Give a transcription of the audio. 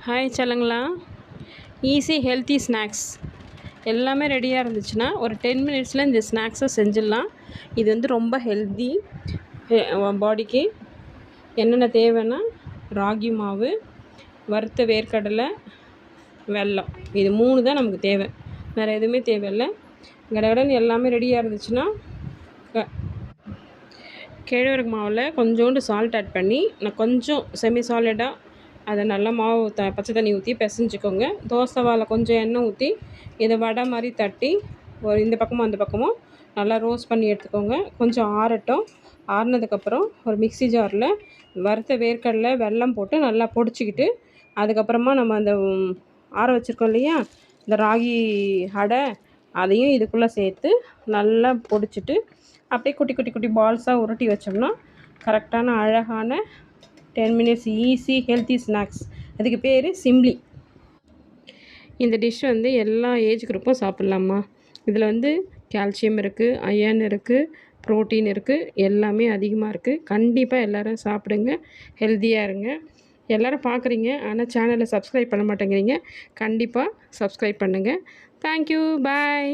Hi சொல்லுங்களா. Easy healthy snacks எல்லாமே ரெடியாக இருந்துச்சுன்னா ஒரு 10 மினிட்ஸில் இந்த ஸ்நாக்ஸை செஞ்சிடலாம். இது வந்து ரொம்ப ஹெல்த்தி பாடிக்கு. என்னென்ன தேவைன்னா ராகி மாவு, வறுத்த வேர்க்கடலை, வெல்லம், இது 3 தான் நமக்கு தேவை. வேறு எதுவுமே தேவையில்லை. கடகடன்னு எல்லாமே ரெடியாக இருந்துச்சுன்னா கேழ்வரகு மாவில் கொஞ்சோண்டு சால்ட் ஆட் பண்ணி நான் கொஞ்சம் செமி சாலிடாக அதை நல்லா மாவு பச்சை தண்ணி ஊற்றி பிசைஞ்சிக்கோங்க. தோசை வாழை கொஞ்சம் எண்ணெய் ஊற்றி இதை வடை மாதிரி தட்டி ஒரு இந்த பக்கமும் அந்த பக்கமும் நல்லா ரோஸ்ட் பண்ணி எடுத்துக்கோங்க. கொஞ்சம் ஆறட்டும். ஆறினதுக்கப்புறம் ஒரு மிக்ஸி ஜாரில் வறுத்த வேர்க்கடலை, வெல்லம் போட்டு நல்லா பொடிச்சிக்கிட்டு அதுக்கப்புறமா நம்ம அந்த ஆற வச்சுருக்கோம் இல்லையா இந்த ராகி அடை, அதையும் இதுக்குள்ளே சேர்த்து நல்லா பொடிச்சிட்டு அப்படியே குட்டி குட்டி குட்டி பால்ஸாக உருட்டி வச்சோம்னா கரெக்டான அழகான 10 மினிட்ஸ் ஈஸி ஹெல்த்தி ஸ்நாக்ஸ். அதுக்கு பேர் சிம்லி. இந்த டிஷ் வந்து எல்லா ஏஜ் குரூப்பும் சாப்பிட்லாமா. இதில் வந்து கால்சியம் இருக்குது, அயர்ன் இருக்குது, ப்ரோட்டீன் இருக்குது, எல்லாமே அதிகமாக இருக்குது. கண்டிப்பாக எல்லோரும் சாப்பிடுங்க, ஹெல்த்தியாக இருங்க. எல்லோரும் பார்க்குறீங்க ஆனால் சேனலை சப்ஸ்கிரைப் பண்ண மாட்டேங்கிறீங்க. கண்டிப்பாக சப்ஸ்கிரைப் பண்ணுங்கள். தேங்க்யூ, பாய்.